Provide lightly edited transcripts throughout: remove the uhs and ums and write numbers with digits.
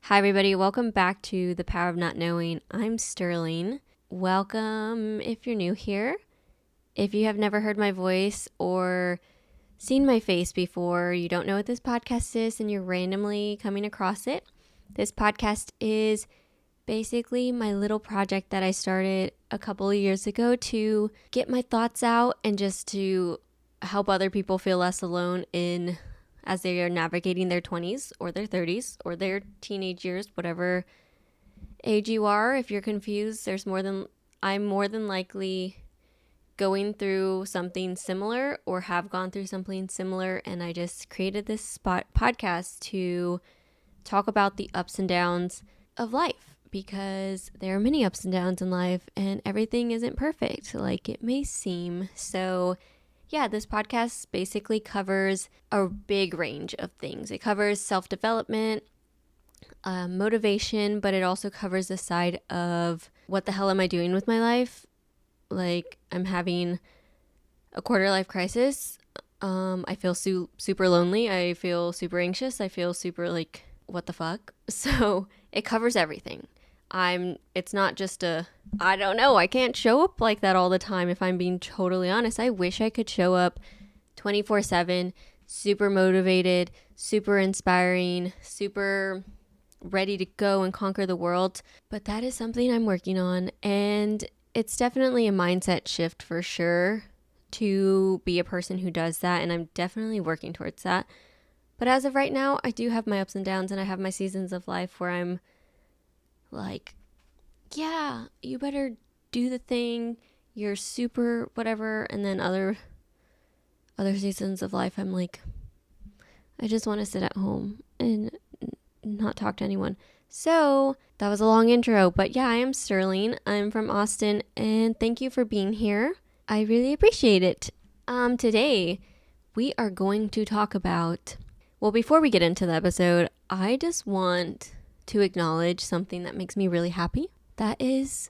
Hi, everybody. Welcome back to The Power of Not Knowing. I'm Sterling. Welcome if you're new here. If you have never heard my voice or seen my face before, you don't know what this podcast is, and you're randomly coming across it. This podcast is basically my little project that I started a couple of years ago to get my thoughts out and just to help other people feel less alone as they are navigating their 20s or their 30s or their teenage years, whatever age you are. If you're confused, I'm more than likely going through something similar or have gone through something similar, and I just created this podcast to talk about the ups and downs of life, because there are many ups and downs in life and everything isn't perfect like it may seem. So yeah, this podcast basically covers a big range of things. It covers self-development, motivation, but it also covers the side of what the hell am I doing with my life? Like, I'm having a quarter-life crisis. I feel super lonely. I feel super anxious. I feel super like, what the fuck? So it covers everything. It's not just I don't know, I can't show up like that all the time, if I'm being totally honest. I wish I could show up 24/7, super motivated, super inspiring, super ready to go and conquer the world. But that is something I'm working on, and it's definitely a mindset shift for sure to be a person who does that, and I'm definitely working towards that. But as of right now, I do have my ups and downs, and I have my seasons of life where I'm like, yeah, you better do the thing, you're super whatever. And then other seasons of life, I'm like, I just want to sit at home and not talk to anyone. So that was a long intro, but yeah, I am Sterling. I'm from Austin, and thank you for being here. I really appreciate it. Today we are going to talk about, well, before we get into the episode, I just want to acknowledge something that makes me really happy. That is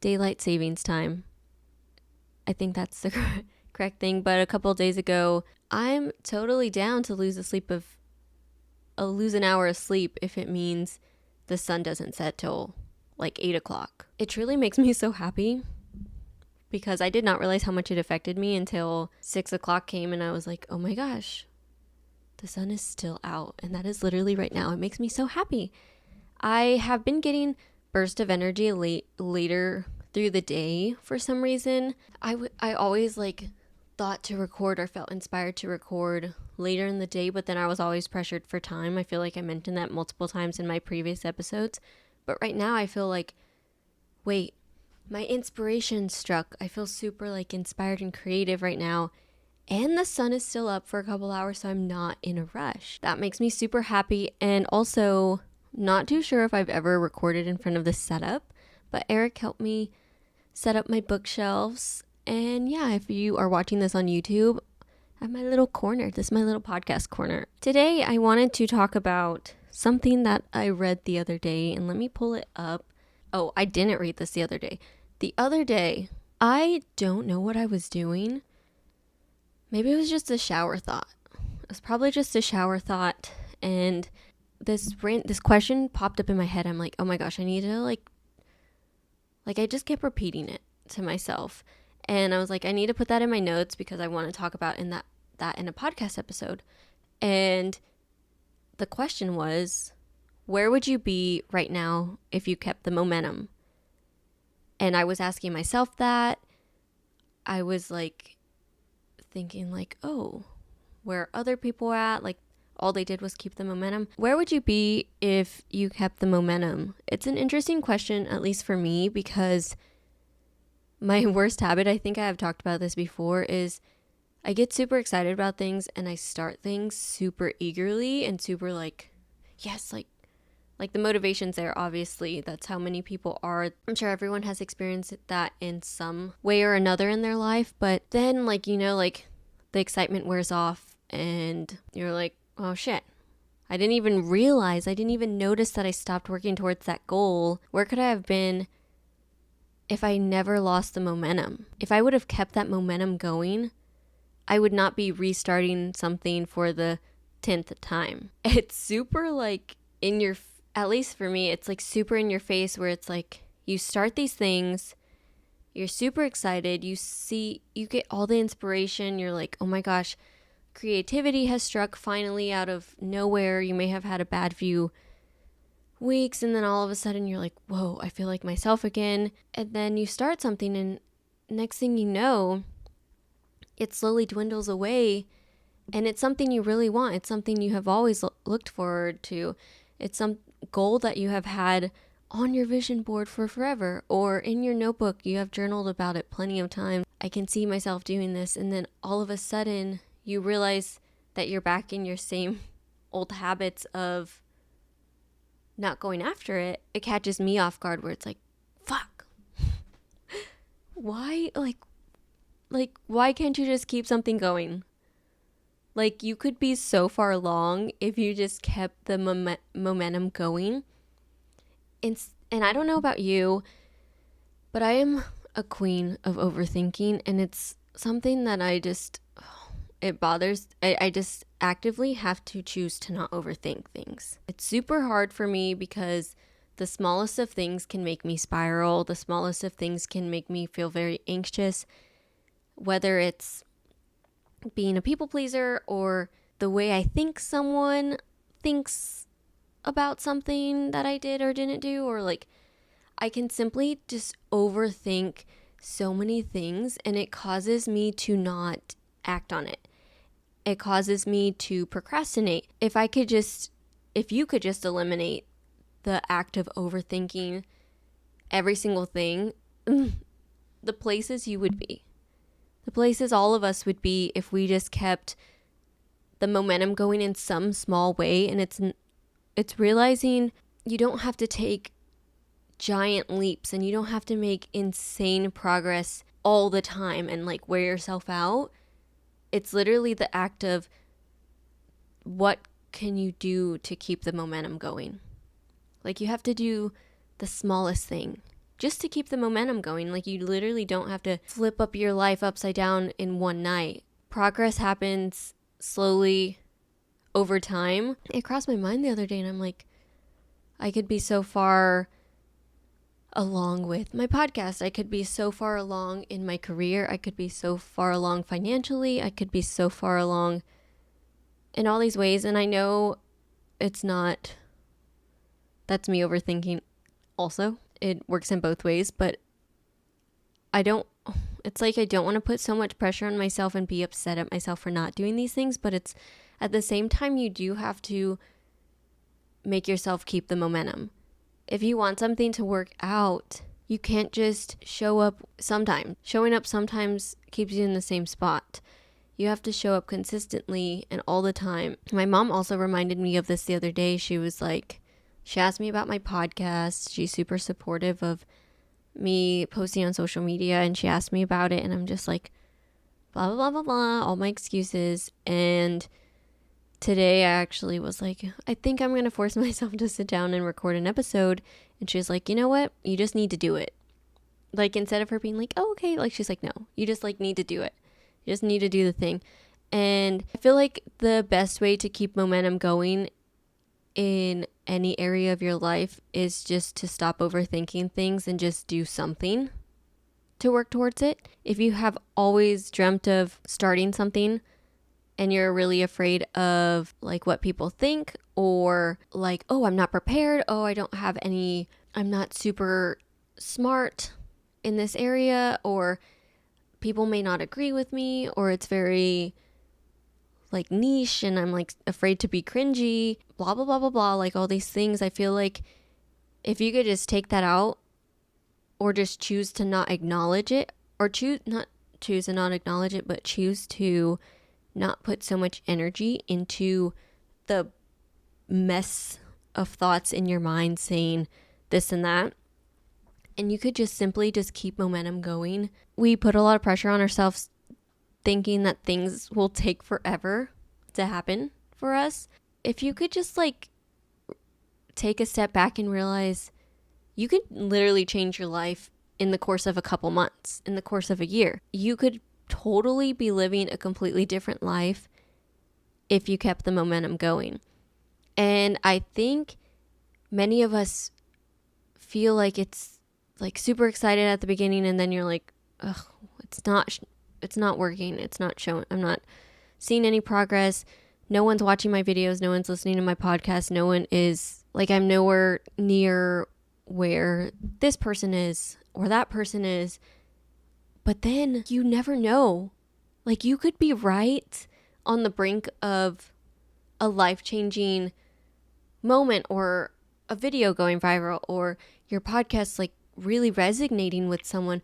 daylight savings time. I think that's the correct thing. But a couple of days ago, I'm totally down to lose an hour of sleep if it means the sun doesn't set till like 8 o'clock. It truly makes me so happy, because I did not realize how much it affected me until 6 o'clock came, and I was like, oh my gosh, the sun is still out, and that is literally right now. It makes me so happy. I have been getting burst of energy later through the day for some reason. I always thought to record or felt inspired to record later in the day, but then I was always pressured for time. I feel like I mentioned that multiple times in my previous episodes. But right now I feel like, wait, my inspiration struck. I feel super inspired and creative right now. And the sun is still up for a couple hours, so I'm not in a rush. That makes me super happy. And also, not too sure if I've ever recorded in front of this setup, but Eric helped me set up my bookshelves. And yeah, if you are watching this on YouTube, I have my little corner. This is my little podcast corner. Today, I wanted to talk about something that I read the other day, and let me pull it up. Oh, I didn't read this the other day. The other day, I don't know what I was doing. Maybe it was just a shower thought. It was probably just a shower thought, and this question popped up in my head. I'm like, oh my gosh, I need to I just kept repeating it to myself. And I was like, I need to put that in my notes because I want to talk about that in a podcast episode. And the question was, where would you be right now if you kept the momentum? And I was asking myself that. I was thinking oh, where other people are at? All they did was keep the momentum. Where would you be if you kept the momentum? It's an interesting question, at least for me, because my worst habit, I think I have talked about this before, is I get super excited about things and I start things super eagerly and super yes, the motivation's there, obviously. That's how many people are. I'm sure everyone has experienced that in some way or another in their life. But then, the excitement wears off and you're like, oh shit, I didn't even notice that I stopped working towards that goal. Where could I have been if I never lost the momentum? If I would have kept that momentum going, I would not be restarting something for the 10th time. It's super in your at least for me, it's like super in your face where it's like you start these things, you're super excited, you get all the inspiration, you're like, oh my gosh, creativity has struck finally out of nowhere. You may have had a bad few weeks, and then all of a sudden you're like, whoa, I feel like myself again. And then you start something, and next thing you know, it slowly dwindles away, and it's something you really want. It's something you have always looked forward to. It's some goal that you have had on your vision board for forever, or in your notebook, you have journaled about it plenty of times. I can see myself doing this. And then all of a sudden you realize that you're back in your same old habits of not going after it. It catches me off guard where it's like, fuck, why? Like, why can't you just keep something going? Like, you could be so far along if you just kept the momentum going. And I don't know about you, but I am a queen of overthinking, and it's something that it bothers. I just actively have to choose to not overthink things. It's super hard for me because the smallest of things can make me spiral. The smallest of things can make me feel very anxious, whether it's being a people pleaser or the way I think someone thinks about something that I did or didn't do, or like I can simply just overthink so many things, and it causes me to not act on it. It causes me to procrastinate. If you could just eliminate the act of overthinking every single thing, the places you would be. The places all of us would be if we just kept the momentum going in some small way. And it's realizing you don't have to take giant leaps, and you don't have to make insane progress all the time and like wear yourself out. It's literally the act of what can you do to keep the momentum going? Like, you have to do the smallest thing just to keep the momentum going. Like, you literally don't have to flip up your life upside down in one night. Progress happens slowly over time. It crossed my mind the other day, and I'm like, I could be so far along with my podcast. I could be so far along in my career. I could be so far along financially. I could be so far along in all these ways. And I know that's me overthinking also. It works in both ways, but it's like I don't want to put so much pressure on myself and be upset at myself for not doing these things. But it's at the same time, you do have to make yourself keep the momentum. If you want something to work out, you can't just show up sometimes. Showing up sometimes keeps you in the same spot. You have to show up consistently and all the time. My mom also reminded me of this the other day. She asked me about my podcast. She's super supportive of me posting on social media, and she asked me about it, and I'm just like, blah, blah, blah, blah, blah, all my excuses. And today I actually was like, I think I'm going to force myself to sit down and record an episode. And she was like, you know what? You just need to do it. Like, instead of her being like, oh, okay. Like, she's like, no, you just like need to do it. You just need to do the thing. And I feel like the best way to keep momentum going in any area of your life is just to stop overthinking things and just do something to work towards it. If you have always dreamt of starting something and you're really afraid of like what people think, or like, oh, I'm not prepared, oh, I'm not super smart in this area, or people may not agree with me, or it's very like niche and I'm like afraid to be cringy, blah, blah, blah, blah, blah, like all these things. I feel like if you could just take that out, or just choose to not acknowledge it, or choose to not acknowledge it, but choose to not put so much energy into the mess of thoughts in your mind saying this and that, and you could just simply just keep momentum going. We put a lot of pressure on ourselves thinking that things will take forever to happen for us. If you could just like take a step back and realize you could literally change your life in the course of a couple months, in the course of a year. You could totally be living a completely different life if you kept the momentum going. And I think many of us feel like it's like super excited at the beginning, and then you're like, ugh, it's not working. It's not showing. I'm not seeing any progress. No one's watching my videos. No one's listening to my podcast. No one is, like, I'm nowhere near where this person is or that person is. But then you never know. Like, you could be right on the brink of a life-changing moment, or a video going viral, or your podcast like really resonating with someone,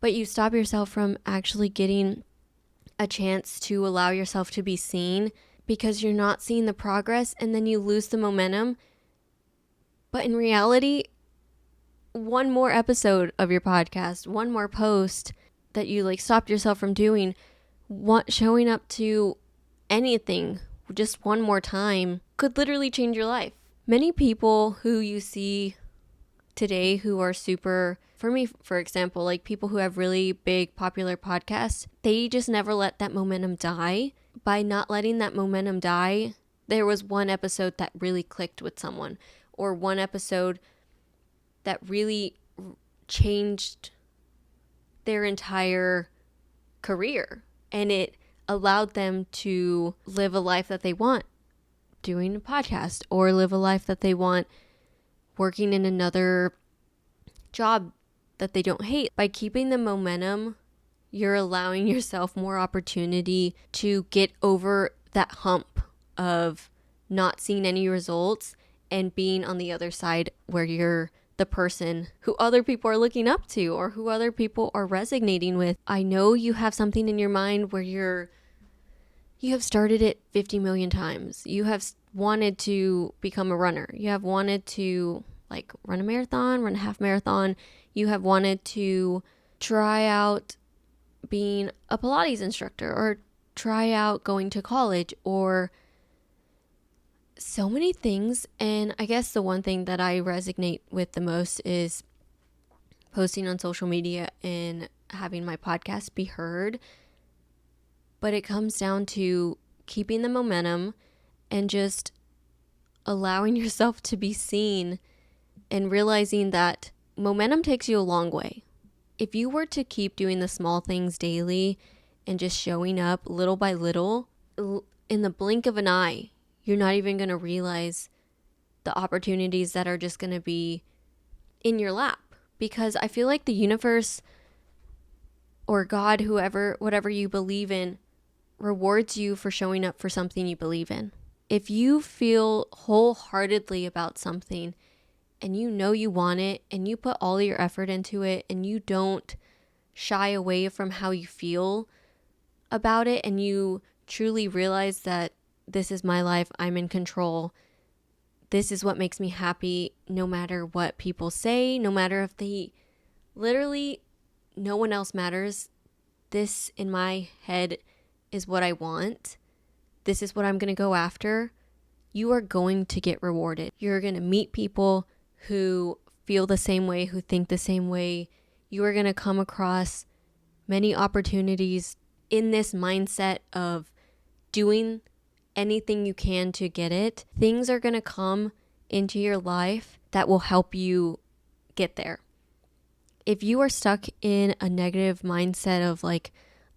but you stop yourself from actually getting a chance to allow yourself to be seen because you're not seeing the progress, and then you lose the momentum. But in reality, one more episode of your podcast, one more post that you like stopped yourself from doing, showing up to anything just one more time could literally change your life. Many people who you see today who are super, for me, for example, like people who have really big popular podcasts, they just never let that momentum die. By not letting that momentum die, there was one episode that really clicked with someone, or one episode that really changed their entire career, and it allowed them to live a life that they want doing a podcast, or live a life that they want working in another job that they don't hate. By keeping the momentum, you're allowing yourself more opportunity to get over that hump of not seeing any results and being on the other side where you're the person who other people are looking up to, or who other people are resonating with. I know you have something in your mind where you have started it 50 million times. You have wanted to become a runner. You have wanted to like run a marathon, run a half marathon. You have wanted to try out being a Pilates instructor, or try out going to college, or so many things. And I guess the one thing that I resonate with the most is posting on social media and having my podcast be heard. But it comes down to keeping the momentum and just allowing yourself to be seen, and realizing that momentum takes you a long way. If you were to keep doing the small things daily and just showing up little by little, in the blink of an eye, you're not even going to realize the opportunities that are just going to be in your lap. Because I feel like the universe, or God, whoever, whatever you believe in, rewards you for showing up for something you believe in. If you feel wholeheartedly about something, and you know you want it, and you put all your effort into it, and you don't shy away from how you feel about it, and you truly realize that this is my life, I'm in control, this is what makes me happy, no matter what people say, no matter if they literally, no one else matters. This in my head is what I want. This is what I'm going to go after. You are going to get rewarded. You're going to meet people who feel the same way, who think the same way. You are going to come across many opportunities in this mindset of doing anything you can to get it. Things are going to come into your life that will help you get there. If you are stuck in a negative mindset of like,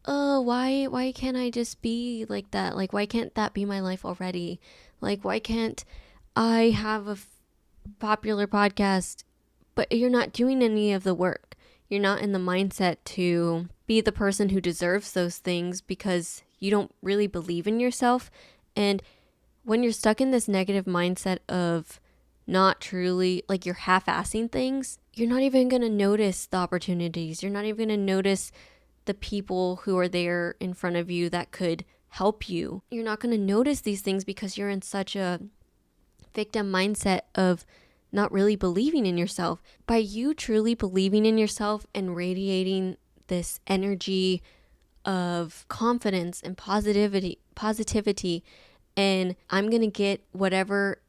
oh, why can't I just be like that? Like, why can't that be my life already? Like, why can't I have a popular podcast? But you're not doing any of the work. You're not in the mindset to be the person who deserves those things, because you don't really believe in yourself. And when you're stuck in this negative mindset of not truly, like, you're half-assing things, you're not even going to notice the opportunities. You're not even going to notice the people who are there in front of you that could help you. You're not going to notice these things because you're in such a victim mindset of not really believing in yourself. By you truly believing in yourself and radiating this energy of confidence and positivity, and I'm going to get whatever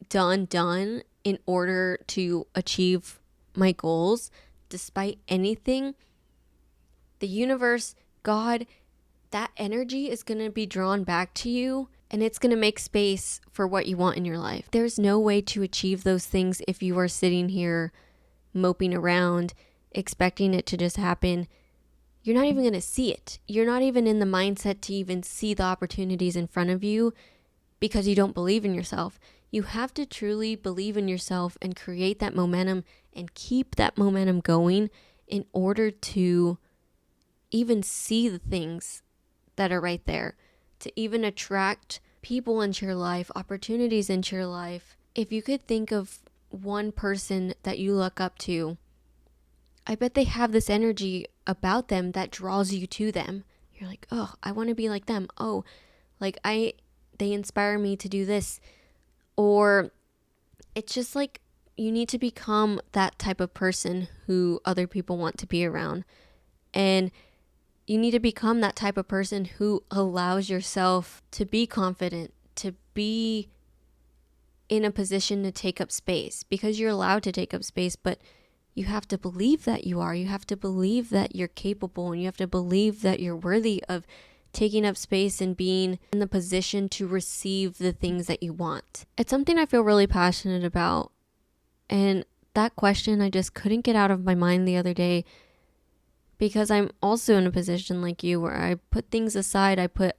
done in order to achieve my goals despite anything, the universe, God, that energy is going to be drawn back to you, and it's going to make space for what you want in your life. There's no way to achieve those things if you are sitting here moping around, expecting it to just happen. You're not even going to see it. You're not even in the mindset to even see the opportunities in front of you because you don't believe in yourself. You have to truly believe in yourself and create that momentum and keep that momentum going in order to even see the things that are right there, to even attract people into your life, opportunities into your life. If you could think of one person that you look up to, I bet they have this energy about them that draws you to them. You're like, oh, I want to be like them. Oh, like they inspire me to do this. Or it's just like you need to become that type of person who other people want to be around. And you need to become that type of person who allows yourself to be confident, to be in a position to take up space, because you're allowed to take up space, but you have to believe that you are. You have to believe that you're capable, and you have to believe that you're worthy of taking up space and being in the position to receive the things that you want. It's something I feel really passionate about. And that question I just couldn't get out of my mind the other day, because I'm also in a position like you where I put things aside. I put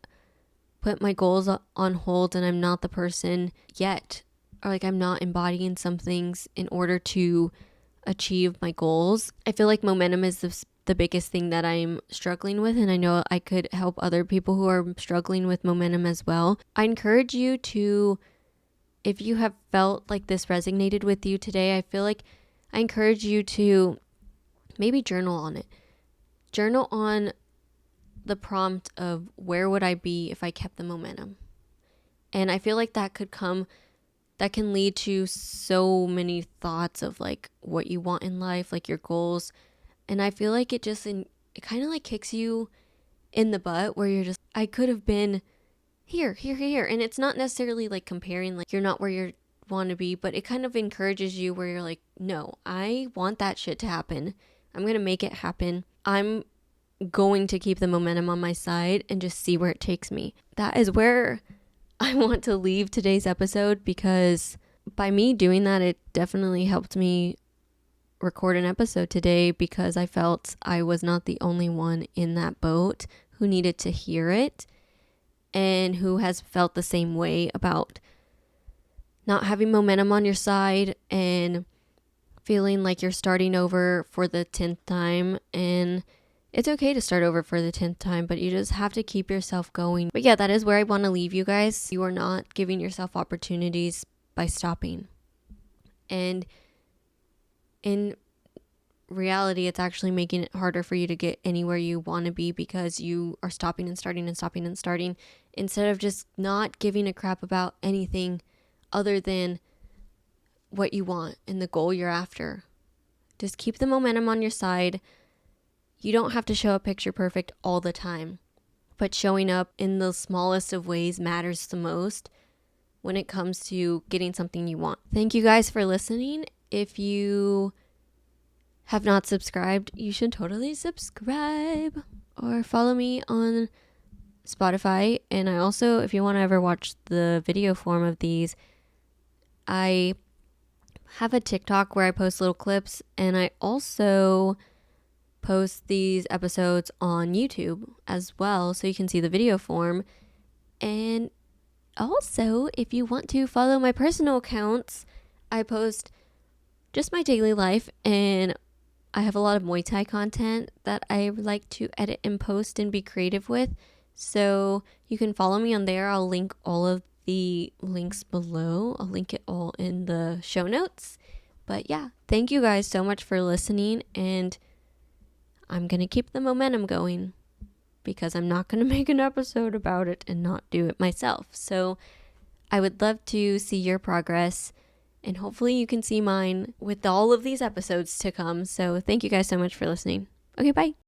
my goals on hold, and I'm not the person yet, or like I'm not embodying some things in order to achieve my goals. I feel like momentum is the biggest thing that I'm struggling with, and I know I could help other people who are struggling with momentum as well. I encourage you to, if you have felt like this resonated with you today, I encourage you to maybe journal on it. Journal on the prompt of where would I be if I kept the momentum. And I feel like that can lead to so many thoughts of like what you want in life, like your goals. And I feel like it kind of like kicks you in the butt where you're just, I could have been here. And it's not necessarily like comparing, like you're not where you want to be, but it kind of encourages you where you're like, no, I want that shit to happen. I'm going to make it happen. I'm going to keep the momentum on my side and just see where it takes me. That is where I want to leave today's episode, because by me doing that, it definitely helped me record an episode today, because I felt I was not the only one in that boat who needed to hear it and who has felt the same way about not having momentum on your side and feeling like you're starting over for the 10th time. And it's okay to start over for the 10th time, but you just have to keep yourself going. But yeah, that is where I want to leave you guys. You are not giving yourself opportunities by stopping. And in reality, it's actually making it harder for you to get anywhere you want to be, because you are stopping and starting and stopping and starting, instead of just not giving a crap about anything other than what you want and the goal you're after. Just keep the momentum on your side. You don't have to show up picture perfect all the time, but showing up in the smallest of ways matters the most when it comes to getting something you want. Thank you guys for listening. If you have not subscribed, you should totally subscribe or follow me on Spotify. And I also, if you want to ever watch the video form of these, I have a TikTok where I post little clips, and I also post these episodes on YouTube as well, so you can see the video form. And also, if you want to follow my personal accounts, I post just my daily life, and I have a lot of Muay Thai content that I like to edit and post and be creative with. So you can follow me on there. I'll link all of the links below. I'll link it all in the show notes. But yeah, thank you guys so much for listening, and I'm going to keep the momentum going, because I'm not going to make an episode about it and not do it myself. So I would love to see your progress, and hopefully you can see mine with all of these episodes to come. So thank you guys so much for listening. Okay, bye.